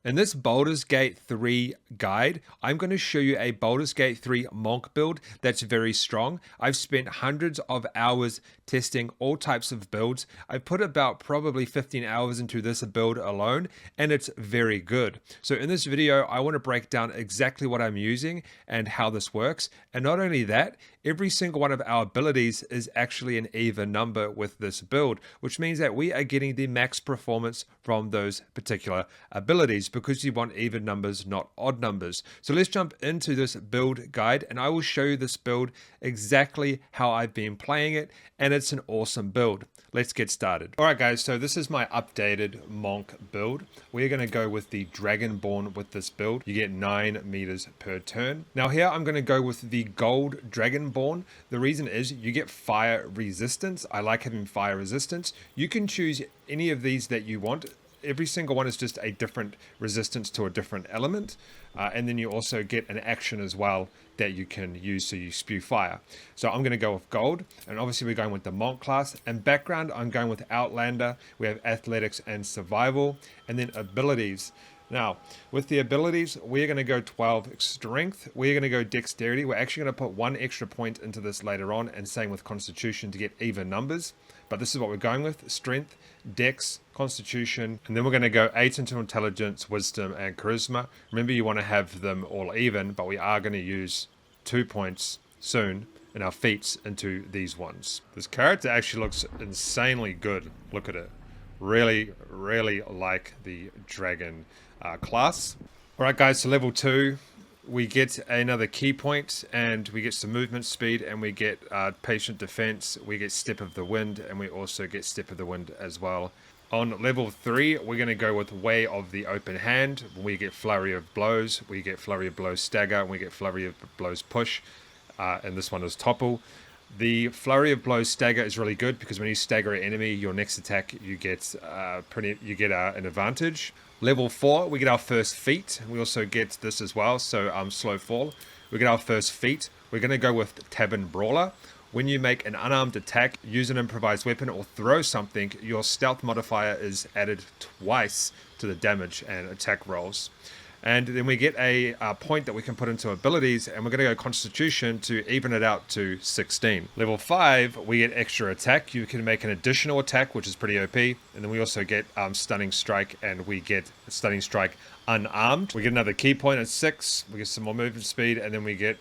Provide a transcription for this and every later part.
In this Baldur's Gate 3 guide, I'm going to show you a Baldur's Gate 3 monk build that's very strong. I've spent hundreds of hours testing all types of builds. I've put about probably 15 hours into this build alone, and it's very good. So in this video, I want to break down exactly what I'm using and how this works. And not only that, every single one of our abilities is actually an even number with this build, which means that we are getting the max performance from those particular abilities, because you want even numbers, not odd numbers. So let's jump into this build guide, and I will show you this build exactly how I've been playing it, and it's an awesome build. Let's get started. Alright guys, so this is my updated monk build. We're going to go with the Dragonborn with this build. You get 9 meters per turn. Now here I'm going to go with the gold Dragonborn. The reason is you get fire resistance. I like having fire resistance. You can choose any of these that you want. Every single one is just a different resistance to a different element. And then you also get an action as well that you can use, so you spew fire. So I'm going to go with gold, and obviously we're going with the monk class. And background, I'm going with Outlander. We have athletics and survival, and then abilities. Now, with the abilities, we're going to go 12 strength. We're going to go dexterity. We're actually going to put 1 extra point into this later on, and same with constitution to get even numbers. But this is what we're going with: strength, dex, constitution, and then we're going to go 8 into intelligence, wisdom, and charisma. Remember, you want to have them all even, but we are going to use 2 points soon in our feats into these ones. This character actually looks insanely good. Look at it. Really, really like the dragon class. Alright guys, so level 2, we get another key point, and we get some movement speed, and we get patient defense, we get step of the wind, and we also get step of the wind as well. On level 3, we're going to go with way of the open hand. We get flurry of blows, we get flurry of blows stagger, and we get flurry of blows push, and this one is topple. The flurry of blows stagger is really good because when you stagger an enemy, your next attack you get an advantage. Level 4, we get our first feat. We also get this as well, so slow fall. We get our first feat. We're going to go with Tavern Brawler. When you make an unarmed attack, use an improvised weapon, or throw something, your stealth modifier is added twice to the damage and attack rolls. And then we get a point that we can put into abilities, and we're going to go constitution to even it out to 16. Level 5, we get extra attack. You can make an additional attack, which is pretty OP. And then we also get stunning strike, and we get stunning strike unarmed. We get another key point at 6. We get some more movement speed, and then we get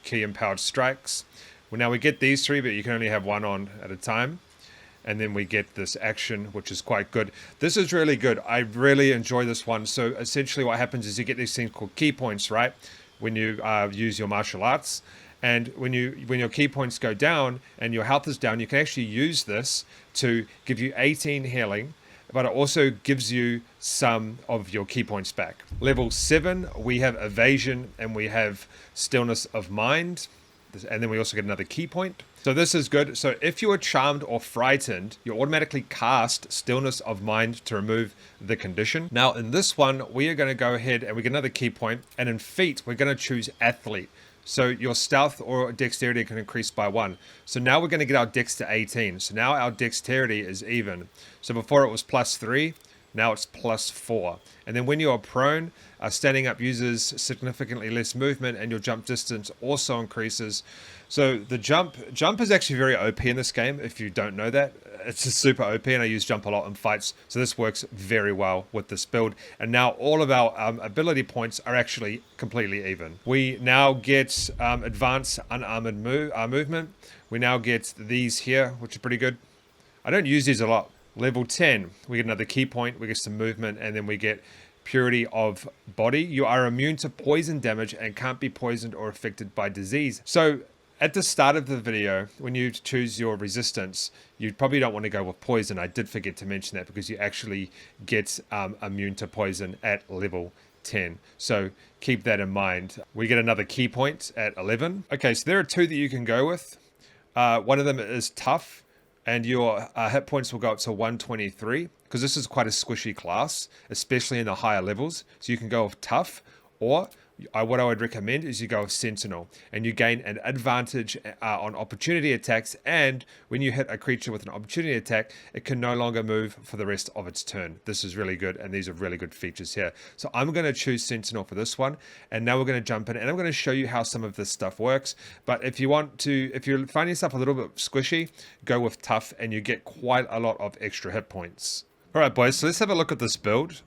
key empowered strikes. Well, now we get these 3, but you can only have 1 on at a time. And then we get this action, which is quite good. This is really good. I really enjoy this one. So essentially what happens is you get these things called key points, right? When you use your martial arts. And when your key points go down and your health is down, you can actually use this to give you 18 healing, but it also gives you some of your key points back. Level 7, we have evasion, and we have stillness of mind. And then we also get another key point. So this is good. So if you are charmed or frightened, you automatically cast stillness of mind to remove the condition. Now in this one, we are going to go ahead and we get another key point. And in feat, we're going to choose athlete. So your stealth or dexterity can increase by 1. So now we're going to get our dex to 18. So now our dexterity is even. So before it was +3. Now it's +4. And then when you are prone, standing up uses significantly less movement, and your jump distance also increases. So the jump is actually very OP in this game, if you don't know that. It's a super OP, and I use jump a lot in fights. So this works very well with this build. And now all of our ability points are actually completely even. We now get advanced unarmored movement. We now get these here, which are pretty good. I don't use these a lot. Level 10, we get another key point, we get some movement, and then we get purity of body. You are immune to poison damage and can't be poisoned or affected by disease. So at the start of the video, when you choose your resistance, you probably don't want to go with poison. I did forget to mention that because you actually get immune to poison at level 10. So keep that in mind. We get another key point at 11. Okay, so there are 2 that you can go with. One of them is tough, and your hit points will go up to 123, because this is quite a squishy class, especially in the higher levels. So you can go with tough, or what I would recommend is you go with Sentinel, and you gain an advantage on opportunity attacks, and when you hit a creature with an opportunity attack, it can no longer move for the rest of its turn. This is really good, and these are really good features here. So I'm going to choose Sentinel for this one, and now we're going to jump in, and I'm going to show you how some of this stuff works. But if you want to, if you're finding yourself a little bit squishy, go with Tough, and you get quite a lot of extra hit points. All right, boys, so let's have a look at this build.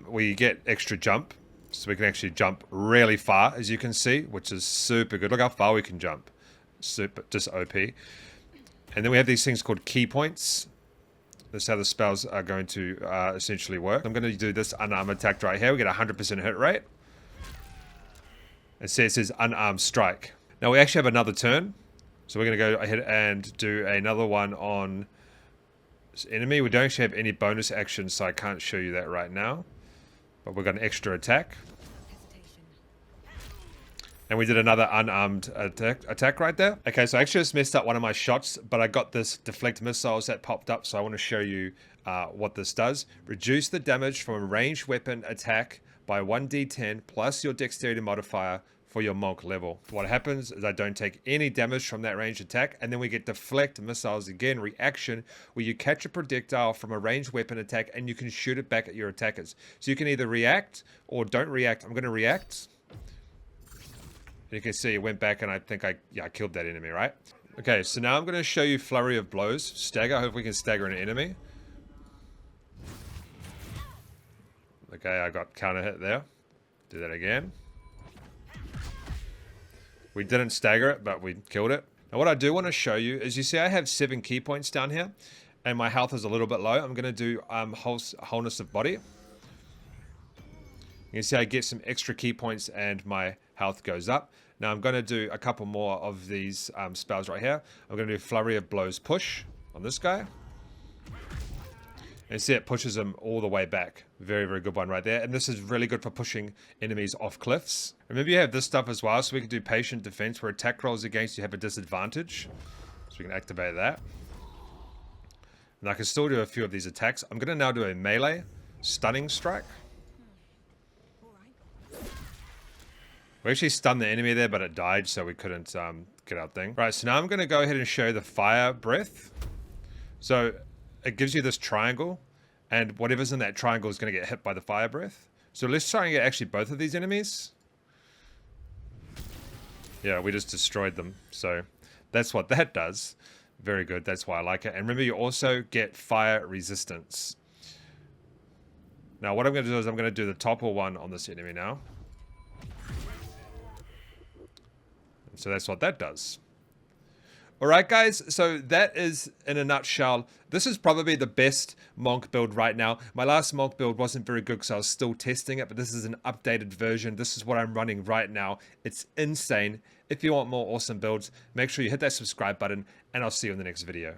We get extra jump. So we can actually jump really far, as you can see, which is super good. Look how far we can jump. Super, just OP. And then we have these things called key points. That's how the spells are going to essentially work. I'm going to do this unarmed attack right here. We get a 100% hit rate. It says unarmed strike. Now we actually have another turn. So we're going to go ahead and do another one on this enemy. We don't actually have any bonus actions, so I can't show you that right now. But we've got an extra attack. And we did another unarmed attack right there. Okay, so I actually just messed up one of my shots, but I got this deflect missiles that popped up, so I want to show you what this does. Reduce the damage from a ranged weapon attack by 1d10 plus your dexterity modifier for your monk level. What happens is I don't take any damage from that ranged attack, and then we get deflect missiles again, reaction, where you catch a projectile from a ranged weapon attack and you can shoot it back at your attackers. So you can either react or don't react. I'm going to react. You can see it went back, and I think I killed that enemy, right? Okay, so now I'm going to show you Flurry of Blows. Stagger. I hope we can stagger an enemy. Okay, I got counter hit there. Do that again. We didn't stagger it, but we killed it. Now what I do want to show you is, you see I have 7 key points down here, and my health is a little bit low. I'm going to do wholeness of body. You can see I get some extra key points and my health goes up. Now I'm going to do a couple more of these spells right here. I'm going to do Flurry of Blows push on this guy. And see, it pushes him all the way back. Very, very good one right there. And this is really good for pushing enemies off cliffs. Remember, you have this stuff as well. So we can do Patient Defense, where attack rolls against you have a disadvantage. So we can activate that. And I can still do a few of these attacks. I'm going to now do a melee stunning strike. We actually stunned the enemy there, but it died, so we couldn't get our thing. Right, so now I'm going to go ahead and show you the Fire Breath. So it gives you this triangle, and whatever's in that triangle is going to get hit by the Fire Breath. So let's try and get actually both of these enemies. Yeah, we just destroyed them. So that's what that does. Very good. That's why I like it. And remember, you also get fire resistance. Now, what I'm going to do is I'm going to do the topple one on this enemy now. So that's what that does. Alright guys, so that is, in a nutshell, this is probably the best monk build right now. My last monk build wasn't very good because I was still testing it, but this is an updated version. This is what I'm running right now. It's insane. If you want more awesome builds, make sure you hit that subscribe button, and I'll see you in the next video.